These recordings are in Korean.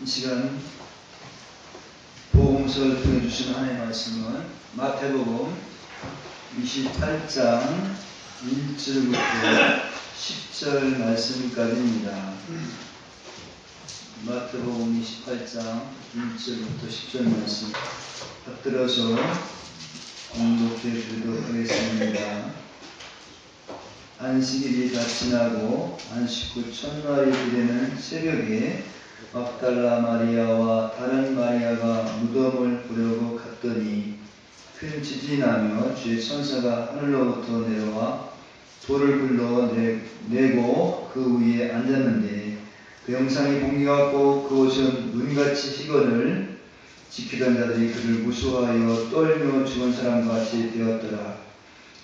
이 시간 복음서를 통해 주신 하나님의 말씀은 마태복음 28장 1절부터 10절 말씀까지입니다. 마태복음 28장 1절부터 10절 말씀 받들어서 공독해 드리도록 하겠습니다. 안식일이 다 지나고 안식 후 첫날이 되는 새벽에 막달라 마리아와 다른 마리아가 무덤을 보려고 갔더니 큰 지진이 나며 주의 천사가 하늘로부터 내려와 돌을 굴러 내고 그 위에 앉았는데 그 형상이 공기 같고 그 옷은 눈같이 희건을 지키던 자들이 그를 무서워하여 떨며 죽은 사람과 같이 되었더라.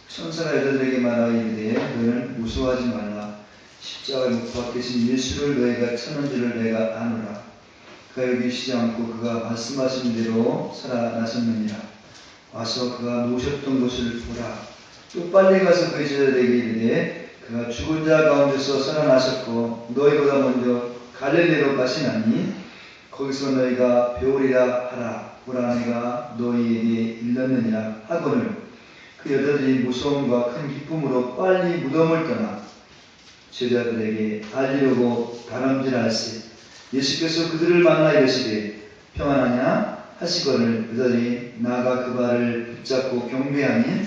천사가 여자들에게 말하기를 너희는 무서워하지 말라. 십자가에 못 박히신 예수를 너희가 찾는 줄을 내가 아노라. 그가 여기 계시지 않고 그가 말씀하신 대로 살아나셨느니라. 와서 그가 누우셨던 곳을 보라. 또 빨리 가서 그 제자들에게 이르되 그가 죽은 자 가운데서 살아나셨고 너희보다 먼저 갈릴리로 가시나니 거기서 너희가 배우리라 하라. 보라 내가 너희에게 일렀느니라 하거늘 그 여자들이 무서움과 큰 기쁨으로 빨리 무덤을 떠나 제자들에게 알리려고 다름질할세. 예수께서 그들을 만나 이르시되 평안하냐 하시거늘 그들이 나가 그 발을 붙잡고 경배하니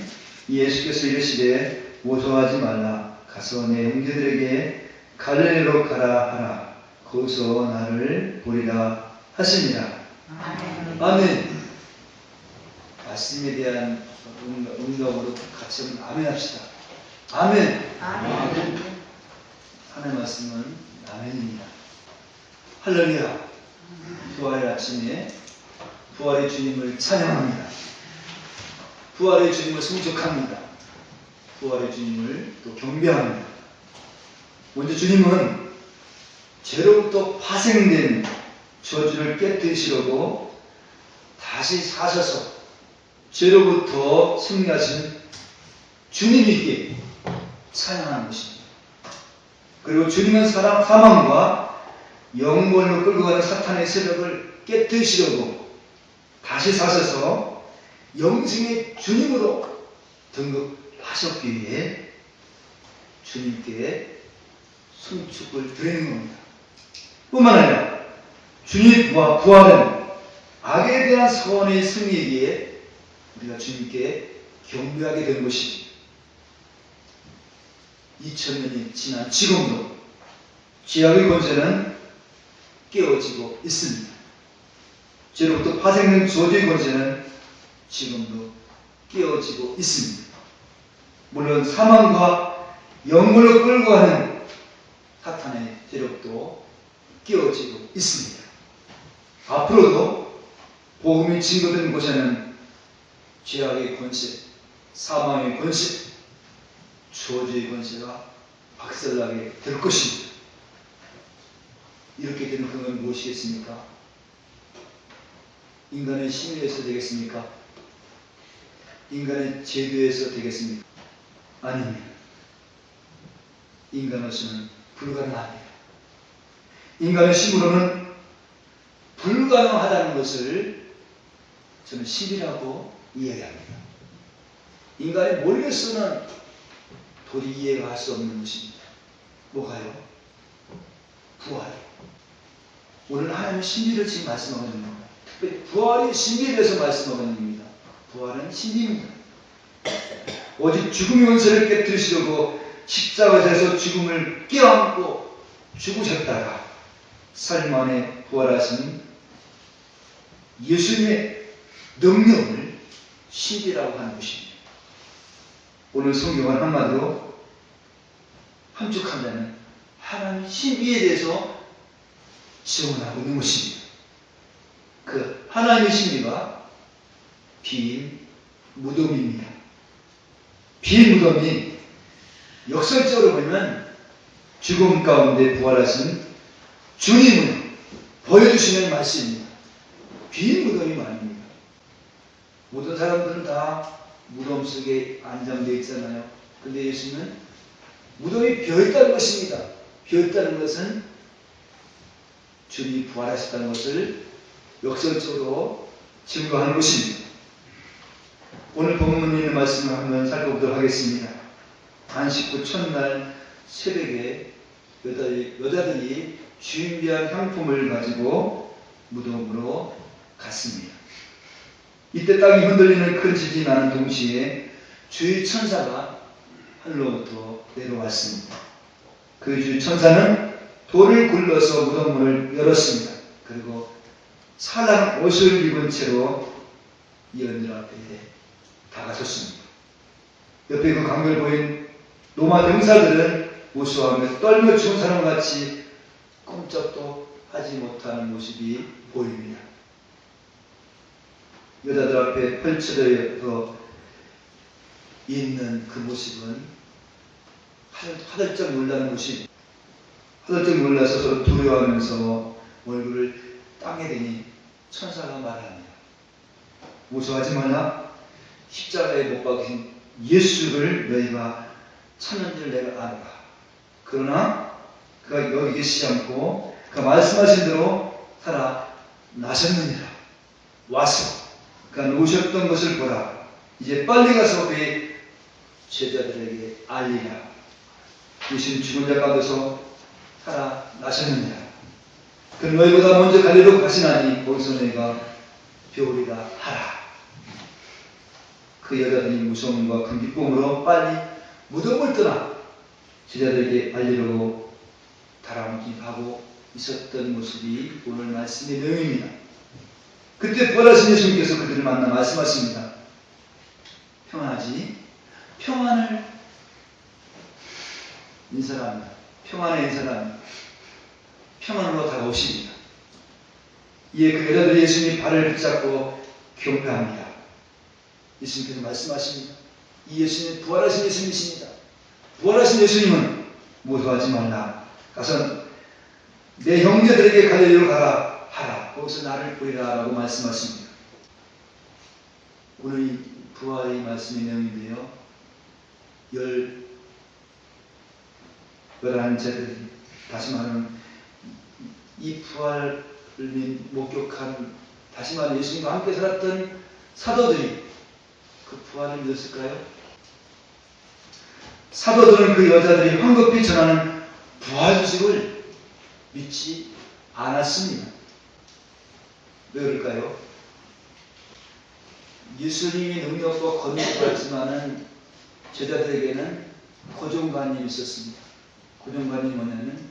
예수께서 이르시되 무서워하지 말라. 가서 내 형제들에게 갈릴리로 가라 하라. 거기서 나를 보리라 하시니라. 아멘. 말씀에 대한 응답으로 같이 한번 아멘 합시다. 아멘. 아멘. 하나님의 말씀은 아멘입니다. 할렐루야. 부활의 아침에 부활의 주님을 찬양합니다. 부활의 주님을 승적합니다. 부활의 주님을 또 경배합니다. 먼저 주님은 죄로부터 파생된 저주를 깨뜨리시려고 다시 사셔서 죄로부터 승리하신 주님이기에 찬양하는 것입니다. 그리고 주님은 사망과 영원로 끌고 가는 사탄의 세력을 깨뜨리시려고 다시 사셔서 영생의 주님으로 등극하셨기에 주님께 순축을 드리는 겁니다. 뿐만 아니라 주님과 부활은 악에 대한 선의 승리이기에 우리가 주님께 경배하게 된 것입니다. 2000년이 지난 지금도 죄악의 권세는 깨어지고 있습니다. 죄로부터 파생된 저주의 권세는 지금도 깨어지고 있습니다. 물론 사망과 영물로 끌고 가는 사탄의 세력도 깨어지고 있습니다. 앞으로도 복음이 증거된 곳에는 죄악의 권세, 사망의 권세, 저주의 권세가 박살나게 될 것입니다. 이렇게 되는 그건 무엇이겠습니까? 인간의 심리에서 되겠습니까? 인간의 제도에서 되겠습니까? 아닙니다. 인간으로서는 불가능합니다. 인간의 힘으로는 불가능하다는 것을 저는 신이라고 이해합니다. 인간의 머리로서는 도저히 이해가 할 수 없는 것입니다. 뭐가요? 부활. 오늘 하나님의 신비를 지금 말씀하고 있는 겁니다. 특별히 부활의 신비에 대해서 말씀하고 있는 겁니다. 부활은 신비입니다. 오직 죽음의 원세를 깨뜨리시려고 십자가에서 죽음을 껴안고 죽으셨다가 사흘 만에 부활하신 예수님의 능력을 신비라고 하는 것입니다. 오늘 성경은 한마디로 함축한다면 하나님의 신비에 대해서 증언하고 있는 것입니다. 그 하나님의 신비가 빈 무덤입니다. 빈 무덤이 역설적으로 보면 죽음 가운데 부활하신 주님을 보여주시는 말씀입니다. 빈 무덤이 말입니다. 모든 사람들은 다 무덤 속에 안장되어 있잖아요. 근데 예수님은 무덤이 비어있다는 것입니다. 비어있다는 것은 주님이 부활하셨다는 것을 역설적으로 증거하는 것입니다. 오늘 본문에 있는 말씀을 한번 살펴보도록 하겠습니다. 안식 후 첫날 새벽에 여자들이 준비한 향품을 가지고 무덤으로 갔습니다. 이때 땅이 흔들리는 큰 지진이 나는 동시에 주의 천사가 하늘로부터 내려왔습니다. 그 주의 천사는 돌을 굴러서 무덤문을 열었습니다. 그리고 살랑 옷을 입은 채로 예언자 앞에 다가섰습니다. 옆에 그 광경을 보인 로마 병사들은 무서워하며 떨며 죽은 사람같이 꼼짝도 하지 못하는 모습이 보입니다. 여자들 앞에 펼쳐져 있는 그 모습은 화들짝 놀라는 모습, 화들짝 놀라서 서로 두려워하면서 얼굴을 땅에 대니 천사가 말합니다. 무서워하지 말라. 십자가에 못 박힌 예수를 너희가 찾는 줄 내가 아노라. 그러나 그가 여기 계시지 않고 그가 말씀하신 대로 살아나셨느니라. 와서 그가 누우셨던 것을 보라. 이제 빨리 가서 그의 제자들에게 알리라. 예수님 죽은 자 가운데서 살아나셨느니라. 그 너희보다 먼저 갈리로 가시나니 거기서 너희가 배우리라 하라. 그 여자들이 무서움과 큰 기쁨으로 빨리 무덤을 떠나 제자들에게 알리려고 다람쥐하고 있었던 모습이 오늘 말씀의 내용입니다. 그때 부활하신 예수님께서 그들을 만나 말씀하십니다. 평안하지? 평안을 인사합니다. 평안의 인사합니다. 평안으로 다가오십니다. 이에 그 여자들이 예수님의 발을 붙잡고 경배합니다. 예수님께서 말씀하십니다. 이 예수님은 부활하신 예수님이십니다. 부활하신 예수님은 무서워하지 말라. 가서 내 형제들에게 갈릴리로 가라 하라. 거기서 나를 보이라 라고 말씀하십니다. 오늘 이 부활의 말씀의 내용인데요. 11제들이 다시 말하면 이 부활을 목격한 다시 말하면 예수님과 함께 살았던 사도들이 그 부활을 믿었을까요? 사도들은 그 여자들이 황급히 전하는 부활 소식을 믿지 않았습니다. 왜 그럴까요? 예수님이 능력과 권위를 받지만은 제자들에게는 고정관념이 있었습니다. 고정관념이 뭐냐면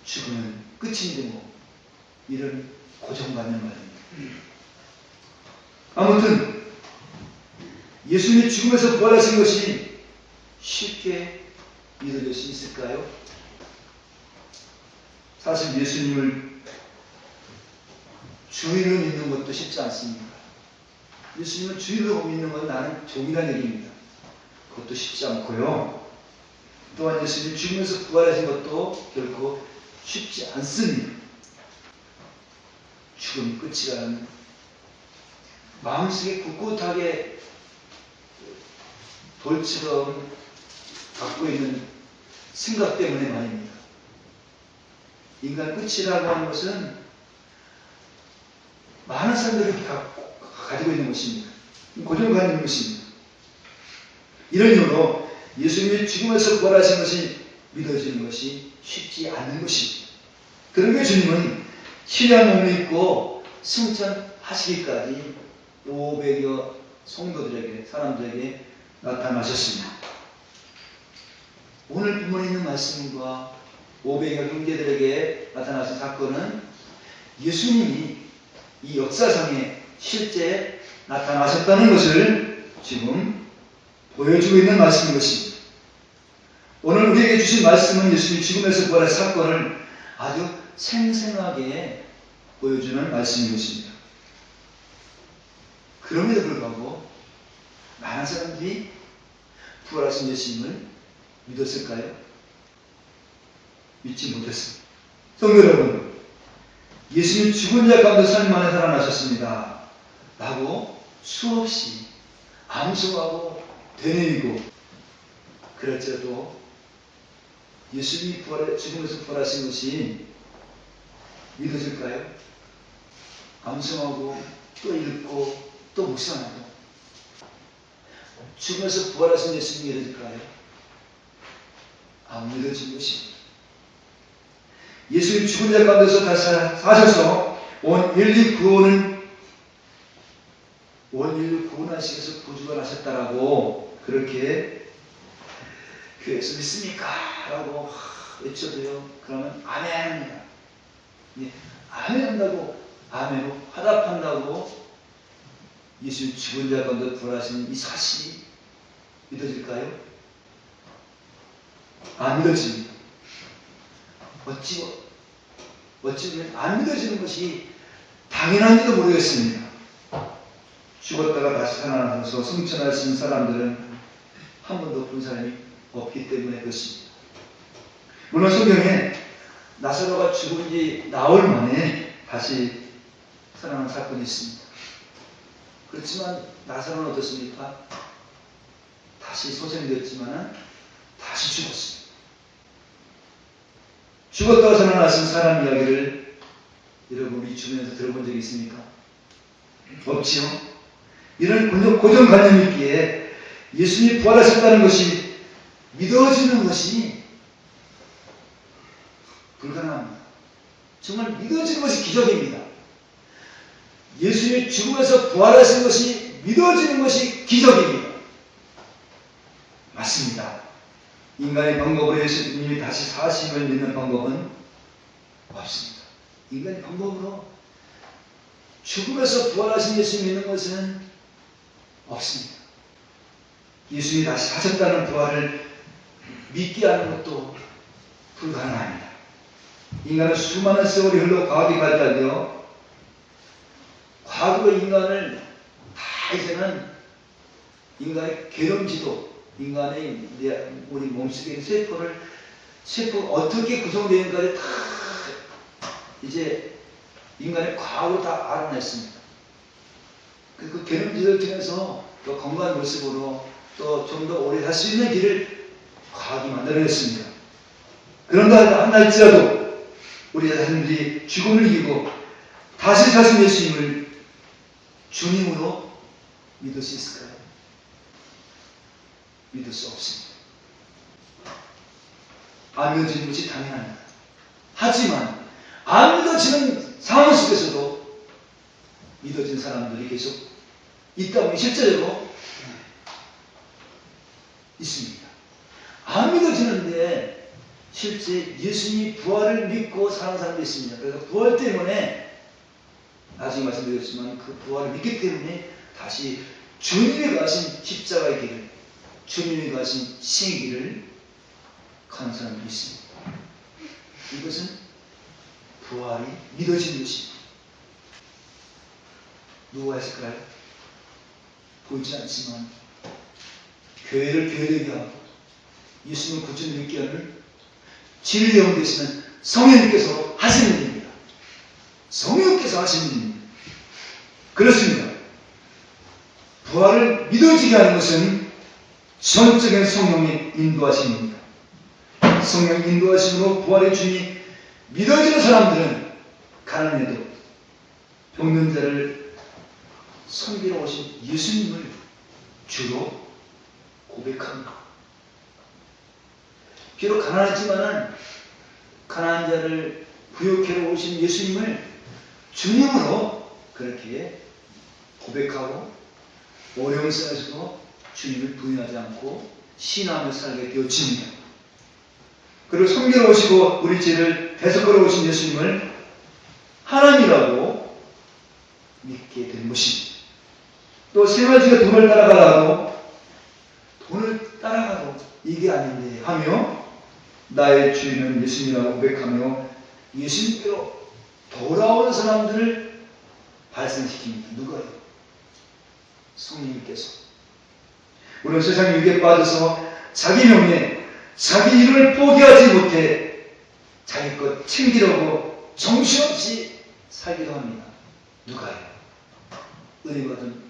죽으면 끝인데 뭐 이런 고정관념 말입니다. 아무튼 예수님이 죽음에서 부활하신 것이 쉽게 믿어질 수 있을까요? 사실 예수님을 주인으로 믿는 것도 쉽지 않습니다. 예수님을 주인으로 믿는 건 나는 종이라는 얘기입니다. 그것도 쉽지 않고요. 또한 예수님이 죽음에서 부활하신 것도 결코 쉽지 않습니다. 죽음이 끝이라는 마음속에 꿋꿋하게 돌처럼 갖고 있는 생각 때문에 말입니다. 인간 끝이라고 하는 것은 많은 사람들이 가지고 있는 것입니다. 고정관념인 것입니다. 이런 이유로 예수님이 죽음에서 부활하신 것이 믿어지는 것이 쉽지 않은 것입니다. 그러게 주님은 신의 몸을 입고 승천하시기까지 500여 성도들에게, 사람들에게 나타나셨습니다. 오늘 본문에 있는 말씀과 500여 형제들에게 나타나신 사건은 예수님이 이 역사상에 실제 나타나셨다는 것을 지금 보여주고 있는 말씀인 것입니다. 오늘 우리에게 주신 말씀은 예수님이 죽음에서 부활한 사건을 아주 생생하게 보여주는 말씀인 것입니다. 그럼에도 불구하고 많은 사람들이 부활하신 예수님을 믿었을까요? 믿지 못했습니다. 성도 여러분, 예수님 죽은 자 가운데 3일 만에 살아나셨습니다 라고 수없이 암송하고 되뇌이고 그럴지라도 예수님이 죽음에서 부활하신 것이 믿어질까요? 암송하고 또 읽고 또 묵상하고 죽음에서 부활하신 예수님이 믿어질까요? 안 믿어진 것입니다. 예수님 죽은 자 가운데서 다시 사셔서 온 인류 구원하시기 위해서 부활하셨다라고 그렇게 교회에서 믿습니까? 라고 외쳐도요. 그러면 아멘 합니다. 네, 아멘 한다고 아멘으로 화답한다고 예수님 죽은 자 가운데 부활하신 이 사실이 믿어질까요? 안 믿어집니다. 어찌보면 안 믿어지는 것이 당연한지도 모르겠습니다. 죽었다가 다시 살아나서 승천하신 사람들은 한 번도 본 사람이 없기 때문에 그렇습니다. 물론 성경에 나사로가 죽은 지 나흘 만에 다시 살아난 사건이 있습니다. 그렇지만 나사로는 어떻습니까? 다시 소생되었지만 다시 죽었습니다. 죽었다가 살아나신 사람 이야기를 여러분 우리 주변에서 들어본 적이 있습니까? 없지요? 이런 고정관념이 있기에 예수님이 부활하셨다는 것이 믿어지는 것이 불가능합니다. 정말 믿어지는 것이 기적입니다. 예수님이 죽음에서 부활하신 것이 믿어지는 것이 기적입니다. 맞습니다. 인간의 방법으로 예수님이 다시 사심을 믿는 방법은 없습니다. 인간의 방법으로 죽음에서 부활하신 예수님 믿는 것은 없습니다. 예수님이 다시 사셨다는 부활을 믿게 하는 것도 불가능합니다. 인간은 수많은 세월이 흘러 과학이 발달되어 과거의 인간을 다 이제는 인간의 괴럼지도 인간의 우리 몸속에 있는 세포가 어떻게 구성되는가를 다 이제 인간의 과학으로 다 알아냈습니다. 그 괴럼지를 통해서 더 건강한 모습으로 또 좀 더 오래 살 수 있는 길을 과학이 만들어냈습니다. 그런가 할지라도 우리 자신들이 죽음을 이기고 다시 사신 예수님을 주님으로 믿을 수 있을까요? 믿을 수 없습니다. 안 믿어지는 것이 당연합니다. 하지만 안 믿어지는 상황 속에서도 믿어진 사람들이 계속 있다 보니 실제로 있습니다. 안 믿어지는데 실제 예수님이 부활을 믿고 사는 사람도 있습니다. 그래서 부활 때문에 나중에 말씀드렸지만 그 부활을 믿기 때문에 다시 주님이 가신 십자가의 길을 주님이 가신 신의 길을 가는 사람들이 있습니다. 이것은 부활이 믿어지는 것입니다. 누가 했을까요? 보이지 않지만 교회를 교회되게 하고 예수님을 구주를 믿게 하는 진리 영혼 되시는 성령님께서 하시는 일입니다. 성령님께서 하시는 일입니다. 그렇습니다. 부활을 믿어지게 하는 것은 전적인 성령의 인도하심입니다. 성령 인도하심으로 부활의 주님이 믿어지는 사람들은 가난해도 병든 자를 섬기러 오신 예수님을 주로 고백합니다. 비록 가난하지만은 가난한 자를 부욕해러 오신 예수님을 주님으로 그렇게 고백하고 어려운 상황에서도 주님을 부인하지 않고 신앙을 살게 되어집니다. 그리고 섬기러 오시고 우리 죄를 대속하러 오신 예수님을 하나님이라고 믿게 되는 것입니다. 또 세 가지가 돈을 따라가라고 돈을 따라가도 이게 아닌데 하며 나의 주인은 예수님이라고 고백하며 예수님께로 돌아오는 사람들을 발생시킵니다. 누가요? 성령님께서. 우리는 세상 유혹에 빠져서 자기 명예, 자기 이름을 포기하지 못해 자기 것 챙기려고 정신없이 살기도 합니다. 누가요? 은혜 받은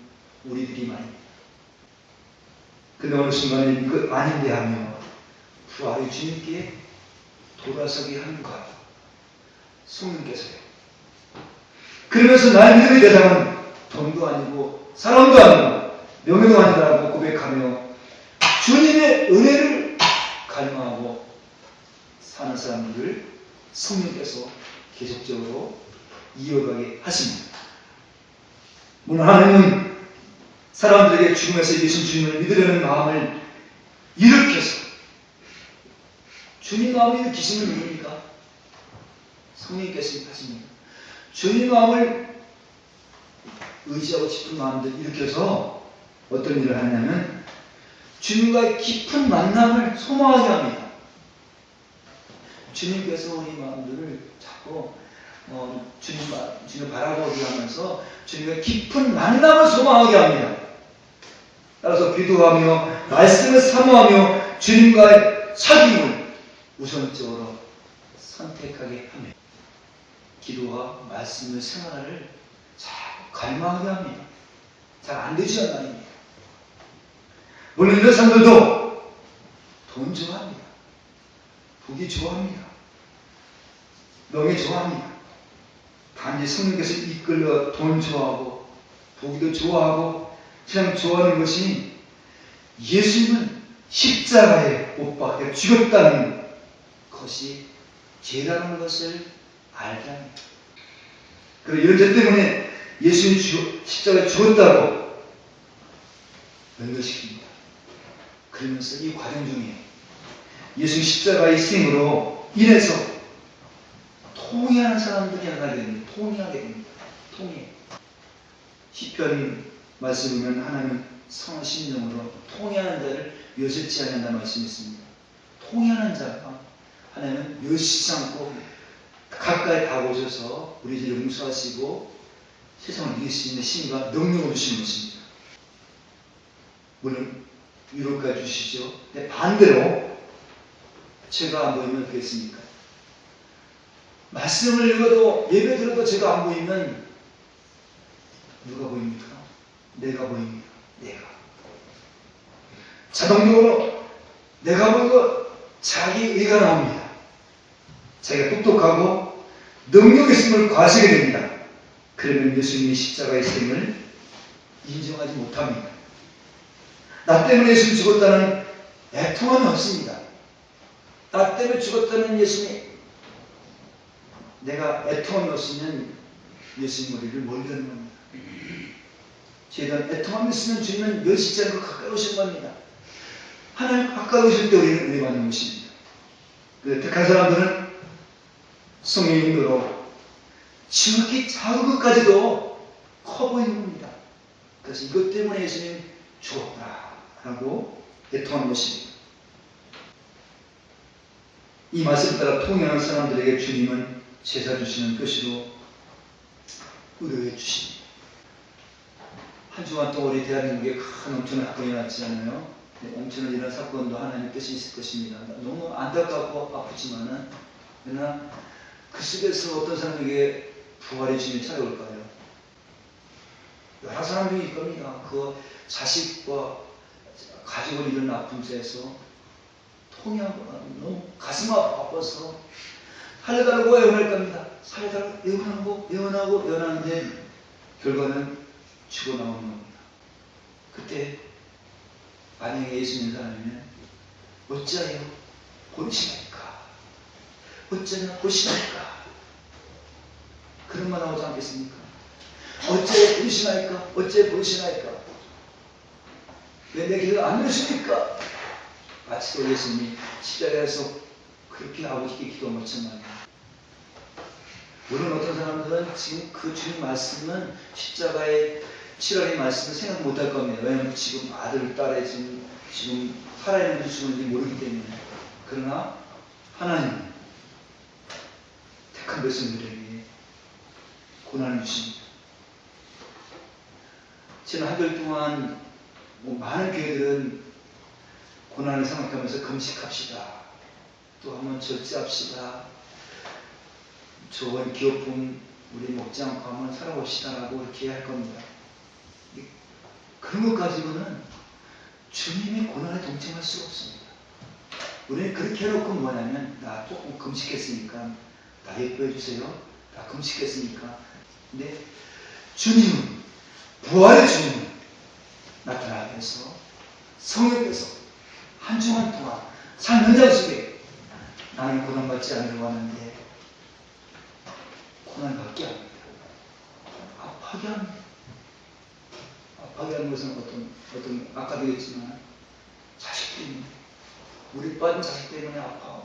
우리들이 말입니다. 근데 어느 순간에 이것 아닌데 하며 부활의 주님께 돌아서게 하는가? 성령께서요. 그러면서 나의 믿음의 대상은 돈도 아니고 사람도 아니고 명예도 아니다라고 고백하며 주님의 은혜를 갈망하고 사는 사람들을 성령께서 계속적으로 이어가게 하십니다. 물론 하나님은 사람들에게 죽음에서 예수 주님을 믿으려는 마음을 일으켜서 주님 마음을 일으키시면 누굽니까? 성령께서 하십니다. 주님 마음을 의지하고 싶은 마음들 일으켜서 어떤 일을 하냐면 주님과의 깊은 만남을 소망하게 합니다. 주님께서 우리 마음들을 자꾸 주님을 바라보게 하면서 주님과 깊은 만남을 소망하게 합니다. 따라서 기도하며 말씀을 사모하며 주님과의 사귐을 우선적으로 선택하게 합니다. 기도와 말씀의 생활을 자꾸 갈망하게 합니다. 잘 안 되지 않나요? 물론 이런 사람들도 돈 좋아합니다. 부귀 좋아합니다. 명예 좋아합니다. 단지 성령께서 이끌려 돈 좋아하고 부귀도 좋아하고 그냥 좋아하는 것이 예수님은 십자가에 못 박혀 죽였다는 것이 죄라는 것을 알게 합니다. 그리고 이런 죄 때문에 예수님이 십자가에 죽었다고 연결시킵니다. 그러면서 이 과정 중에 예수님 십자가의 희생으로 인해서 통회하는 사람들이 하나 됩니다. 통회하게 됩니다. 통회. 시편 말씀이면 하나님 성한 심령으로 통회하는 자를 멸시치 않는다는 말씀이 있습니다. 통회하는 자가 하나님은 멸시치 않고 가까이 다가오셔서 우리를 용서하시고 세상을 이길 수 있는 힘과 능력을 주시는 것입니다. 물론 위로까지 주시죠. 근데 반대로 제가 안 보이면 어떻겠습니까? 말씀을 읽어도 예배 들어도 제가 안 보이면 누가 보입니까? 내가 보입니다. 내가. 자동적으로 내가 보이고 자기 의가 나옵니다. 자기가 똑똑하고 능력 있음을 과시하게 됩니다. 그러면 예수님의 십자가의 희생을 인정하지 못합니다. 나 때문에 예수님 죽었다는 애통함이 없습니다. 나 때문에 죽었다는 예수님, 내가 애통함이 없으면 예수님 우리를 멀리 하는 겁니다. 저희가 애통함이 있으면 주님은 멸시지 않고 가까이 오신 겁니다. 하나님 가까이 오실 때 우리는 은혜 받는 것입니다. 택한 사람들은 성령의 인도로 지극히 작은 것까지도 커 보이는 겁니다. 그래서 이것 때문에 예수님 죽었다라고 애통하는 것입니다. 이 말씀을 따라 통행하는 사람들에게 주님은 제사 주시는 것으로 의뢰해 주십니다. 한 주간 동안 우리 대한민국에 큰 엄청난 사건이 났잖아요. 엄청난 이런 사건도 하나님의 뜻이 있을 것입니다. 너무 안타깝고 아프지만은 그러나 그 속에서 어떤 사람에게 부활의 주님이 찾아올까요? 여러 사람들이 있을 겁니다. 그 자식과 가족을 잃은 아픔에서 통해하고 너무 가슴 아파서 살려달라고 애원할 겁니다. 살려달라고 애원하고 애원하는데 결과는 죽어 나오는 겁니다. 그때 만약에 예수 믿는 사람이면 어찌하여 보이시나이까? 어찌하여 보시나이까? 그런 말 나오지 않겠습니까? 어찌하여 보이시나이까? 어찌하여 보이시나이까? 왜 내 길을 안 들으십니까? 마치 또 예수님이 십자가에서 그렇게 아버지께 기도한 것처럼 말이에요. 물론 어떤 사람들은 지금 그 주님 말씀은 십자가의 7월의 말씀을 생각 못할 겁니다. 왜냐하면 지금 아들, 딸이 지금 살아있는지 죽는지 모르기 때문에. 그러나 하나님은 택한 백성들에게 고난을 주십니다. 지난 한 달 동안 많은 교회들은 고난을 생각하면서 금식합시다. 또 한번 절제합시다. 좋은 기업품 우리 먹지 않고 한번 살아봅시다라고 이렇게 할 겁니다. 그런 것 가지고는 주님의 고난에 동참할 수가 없습니다. 우리는 그렇게 해놓고 뭐냐면 나 조금 금식했으니까 나 예뻐해 주세요. 나 금식했으니까 근데 주님은, 부활의 주님은 나타나게 해서 성령께서 한 주간 동안 삶 현장 속에 나는 고난받지 않으려고 하는데 고난받게 합니다. 아파게 합니다. 아파게 하는 것은 어떤 아까도 얘기했지만 자식 때문에, 우리 빠진 자식 때문에 아파.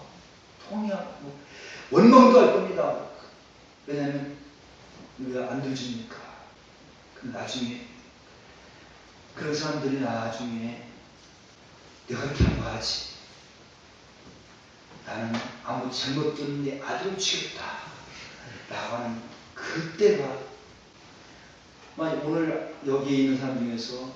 통이 아프고 원망도 할 겁니다. 왜냐하면 왜 안 들어주니까. 나중에 그런 사람들이 나중에 내가 이렇게 한 거 하지. 나는 아무 잘못도 없는 내 아들을 죽였다. 라고 하는 그때가, 만약 오늘 여기에 있는 사람 중에서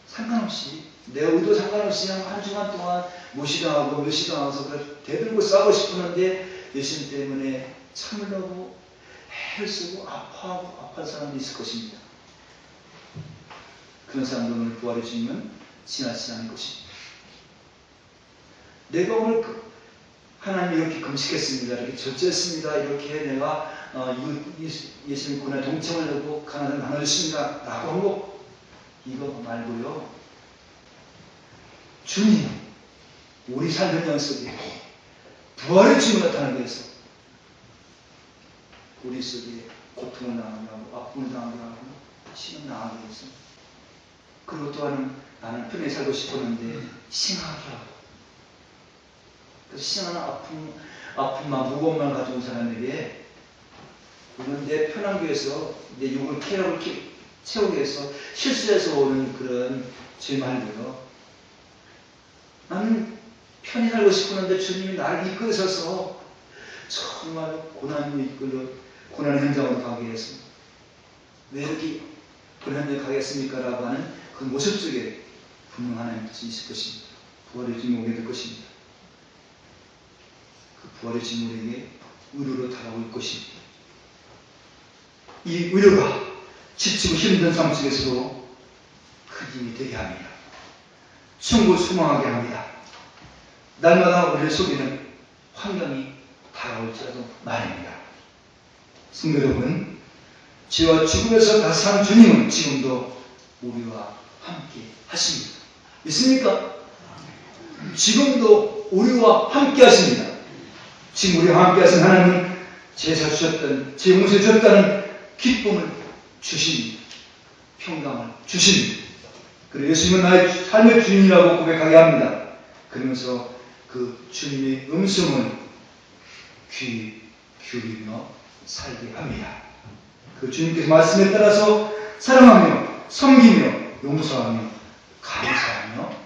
상관없이, 내 의도 상관없이 한 주간 동안 무시당하고 멸시당하고서 대들고 싸우고 싶었는데 예수님 때문에 참으려고 애를 쓰고 아파하고 아파할 사람도 있을 것입니다. 그런 사람들 오늘 부활의 주님은 지나치지 않을 것입니다. 내가 오늘 하나님 이렇게 금식했습니다. 이렇게 절제했습니다. 이렇게 내가 예수님 군에 동참하려고 가난을 나눠줬습니다. 라고 한 거, 이거 말고요. 주님, 우리 삶 현장 속에 부활의 주님을 나타나기 위해서 우리 속에 고통을 당하게 하고 아픔을 당하게 하고 시험을 당하게 해서, 그리고 또한 나는 편하게 살고 싶었는데 희생하게 하고, 그래서 희생하는 아픔만 무거움만 가져온 사람에게 우리는 내 편하기 위해서 내 육을 채우기 위해서 실수해서 오는 그런 죄 말고요. 나는 편히 살고 싶었는데 주님이 나를 이끌어서 정말 고난을 이끌어 고난 현장으로 가게 해서, 왜 이렇게 고난 현장에 가겠습니까? 라고 하는 그 모습 속에 분명 하나님의 뜻이 있을 것입니다. 부활의 주님 오게 될 것입니다. 그 부활의 주님 우리에게 의로로 다가올 것입니다. 이 의로가 지치고 힘든 삶 속에서도 큰 힘이 되게 합니다. 천국을 소망하게 합니다. 날마다 우리를 속이는 환경이 다가올지라도 말입니다. 성도 여러분, 죄와 죽음에서 다시 산 주님은 지금도 우리와 함께 하십니다. 있습니까? 지금도 우리와 함께 하십니다. 지금 우리와 함께 하신 하나님은 제사 주셨던, 죄 용서 주셨다는 기쁨을 주십니다. 평강을 주십니다. 그리고 예수님은 나의 삶의 주인이라고 고백하게 합니다. 그러면서 그 주님의 음성을 귀 기울이며 살게 합니다. 그 주님께서 말씀에 따라서 사랑하며 섬기며 용서하며 감사하며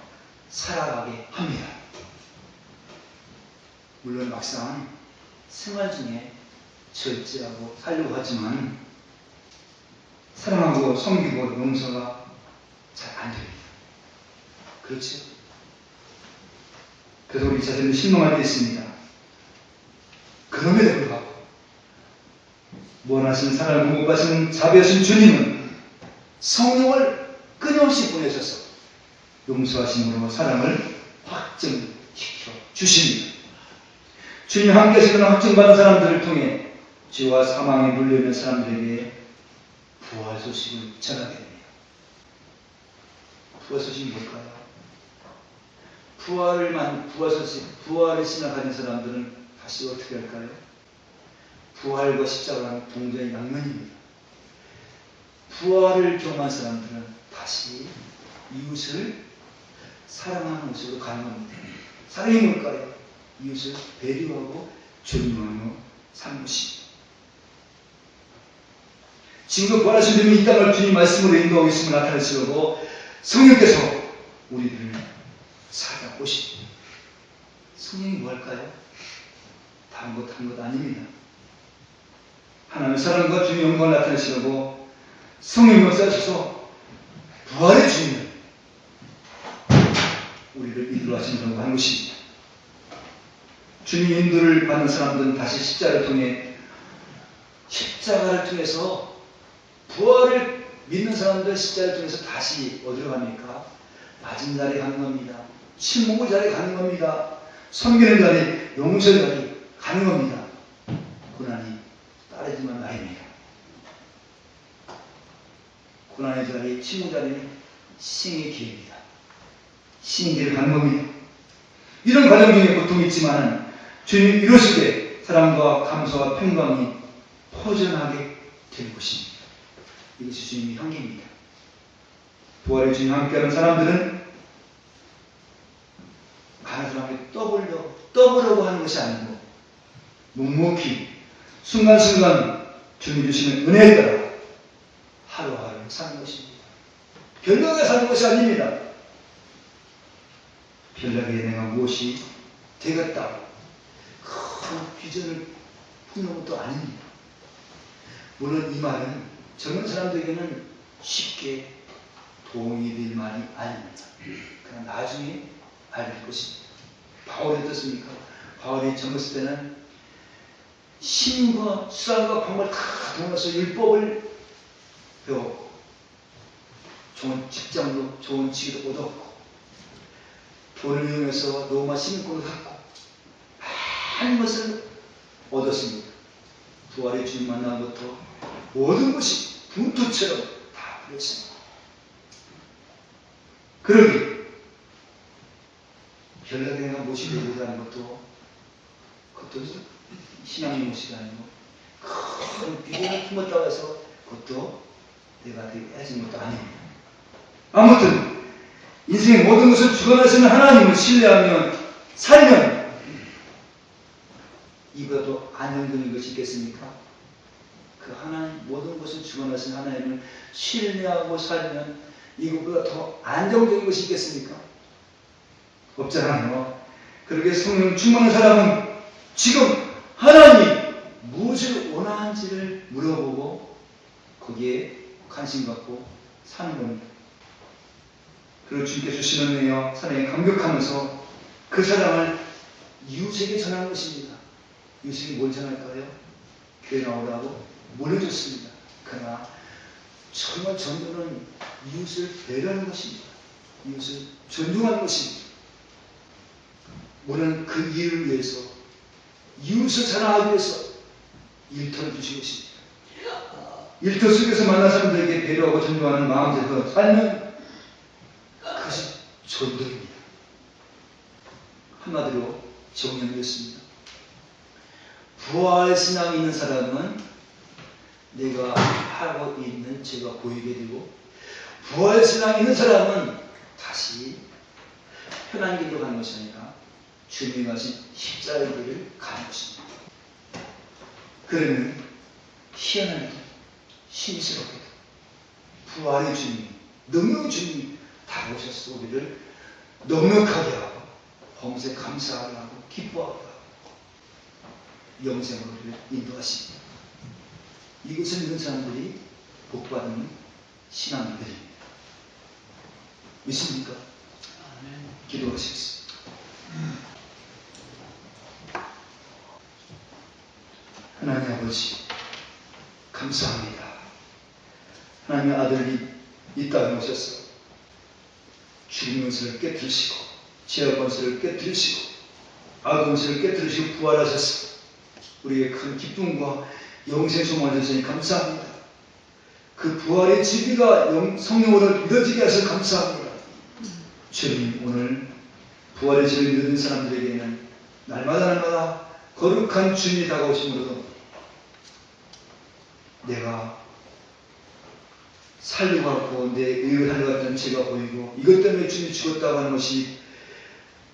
살아가게 합니다. 물론 막상 생활 중에 절제하고 살려고 하지만 사랑하고 섬기고 용서가 잘 안 됩니다. 그렇죠? 그래서 우리 자신을 실망할 때 있습니다. 그럼에도 불구하고 원하시는 사랑을 못 받으시는 자비하신 주님은 성령을 끊임없이 보내셔서 용서하심으로 사랑을 확증시켜 주십니다. 주님 함께 하시는 확증받은 사람들을 통해 죄와 사망에 물려있는 사람들에게 부활 소식을 전하게 됩니다. 부활 소식이 뭘까요? 부활을 신앙하는 사람들은 다시 어떻게 할까요? 부활과 십자가는 동전의 양면입니다. 부활을 경험한 사람들은 다시 이웃을 사랑하는 모습으로 가는 겁니다. 사랑이 뭘까요? 이웃을 배려하고 존중하며 사는 것입니다. 지금도 부활하신 주님이 이 땅을 주님 말씀으로 인도하고 있음을 나타내시려고 성령께서 우리들을 찾아오십니다. 성령이 뭐 할까요? 다른 것 아닙니다. 하나님의 사랑과 주님의 영광을 나타내시려고 성령이 역사하셔서 부활의 주님을 우리를 인도하신다고 하는 것입니다. 주님의 인도를 받는 사람들은 다시 십자가를 통해서 부활을 믿는 사람들 십자가를 통해서 다시 어디로 갑니까? 낮은 자리에 가는 겁니다. 침묵의 자리에 가는 겁니다. 섬기는 자리, 용서의 자리 가는 겁니다. 고난이 따르지만 말입니다. 고난의 자리, 침묵 자리는 신의 길입니다. 신의 길을 가는 겁니다. 이런 과정 중에 고통이 있지만 주님이 이루시되 사랑과 감사와 평강이 퍼져나게 될 것입니다. 이것이 주님의 향기입니다. 부활의 주님 함께하는 사람들은 가는 사람에게 떠보려고 하는 것이 아니고 묵묵히 순간순간 주님 주시는 은혜에 따라 하루하루 사는 것입니다. 별나게 사는 것이 아닙니다. 별나게 내가 무엇이 되겠다고 큰 비전을 품는 것도 아닙니다. 물론 이 말은 젊은 사람들에게는 쉽게 도움이 될 말이 아닙니다. 그러나 나중에 알게 될 것입니다. 바울이 어떻습니까? 바울이 젊었을 때는 신과 수단과 방법을 다 동원해서 율법을 배웠고 좋은 직장도 좋은 직위도 얻었고 돈을 이용해서 로마 시민권을 갖고 많은 것을 얻었습니다. 부활의 주님 만남부터 모든 것이 분투처럼 다 풀렸습니다. 그러기 별나게 내가 무엇이 되고자 하는 것도 그것도 신앙의 무엇이 아니고 큰 비전을 품었다고 해서 그것도 내가 되게 해준 것도 아닙니다. 아무튼 인생의 모든 것을 주관하시는 하나님을 신뢰하면 살면 이보다 더 안정적인 것이 있겠습니까? 그 하나님 모든 것을 주관하시는 하나님을 신뢰하고 살면 이것보다 더 안정적인 것이 있겠습니까? 없잖아요. 그렇게 성령 충만한 사람은 지금 하나님 무엇을 원하는지를 물어보고 거기에 관심 갖고 사는 겁니다. 그리고 주님께서 주시는 은혜와 사랑에 감격하면서 그 사랑을 이웃에게 전하는 것입니다. 이웃에게 뭘 전할까요? 교회 나오라고 물어줬습니다. 그러나 정말 전도는 이웃을 배려하는 것입니다. 이웃을 존중하는 것입니다. 우리는 그 일을 위해서 이웃을 사랑하기 위해서 일터를 주신 것입니다. 일터 속에서 만난 사람들에게 배려하고 존중하는 마음대로 살면 그것이 전도입니다. 한마디로 정령이었습니다. 부활의 신앙이 있는 사람은 내가 하고 있는 죄가 보이게 되고 부활의 신앙이 있는 사람은 다시 편한 길로 가는 것이 아니라 주님이 가신 십자가의 길을 가는 것입니다. 그러면 희한하게도 신스럽게도 부활의 주님, 능력의 주님이 다가오셔서 우리를 넉넉하게 하고 범사에 감사하게 하고 기뻐하게 하고 영생으로 우리를 인도하십니다. 이것을 믿는 사람들이 복받는 신앙인들입니다. 믿습니까? 기도하시겠습니다. 하나님 아버지 감사합니다. 하나님의 아들이 이 땅에 오셔서 죽은 것을 깨뜨리시고 죄악 권세를 깨뜨리시고 악의 권세를 깨뜨리시고 부활하셔서 우리의 큰 기쁨과 영생 소망을 주시니 감사합니다. 그 부활의 진리가 성령으로 믿어지게 하셔서 감사합니다. 주님 오늘 부활의 진리를 믿는 사람들에게는 날마다 거룩한 주님이 다가오심으로도 내가 살려고 하고 내 의를 하려고 했던 죄가 보이고 이것 때문에 주님이 죽었다고 하는 것이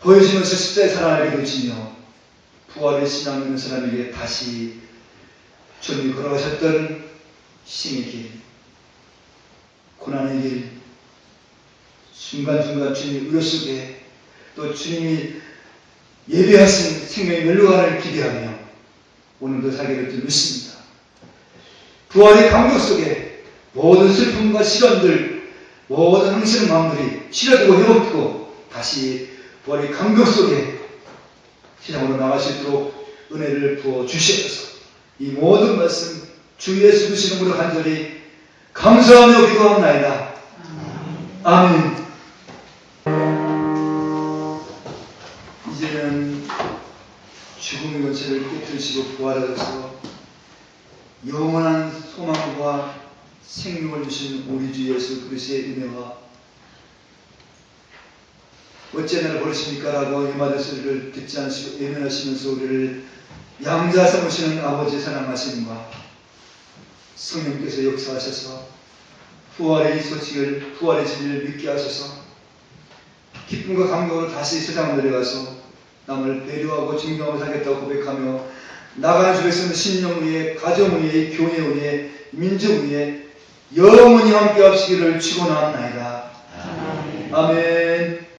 보여지면서 십자의 사랑을 알게 되시며 부활의 신앙 있는 사람에게 다시 주님이 걸어가셨던 신의 길, 고난의 길, 순간순간 주님의 의로 속에 또 주님이 예배하신 생명의 멸류관을 기대하며 오늘도 살게 될 줄 믿습니다. 부활의 감격 속에 모든 슬픔과 시련들, 모든 항시는 마음들이 치료되고 회복되고 다시 부활의 감격 속에 세상으로 나갈 수 있도록 은혜를 부어 주시옵소서. 이 모든 말씀 주 예수 그리스도 이름으로 간절히 감사하며 기도합나이다. 아멘. 이제는 죽음의 권세를 깨뜨리시고 부활하셔서 영원한 소망과 생명을 주신 우리 주 예수 그리스도의 은혜와 어째 나를 버리십니까? 라고 이마들 소리를 듣지 않으시고 예면하시면서 우리를 양자 삼으시는 아버지의 사랑하심과 성령께서 역사하셔서 부활의 이 소식을, 부활의 진리를 믿게 하셔서 기쁨과 감격으로 다시 세상을 내려가서 남을 배려하고 존경하고 살겠다고 고백하며 나가는 주에서는 신령 위에, 가정 위에, 교회 위에, 민족 위에 영원히 함께 하시기를 축원하옵나이다. 아멘.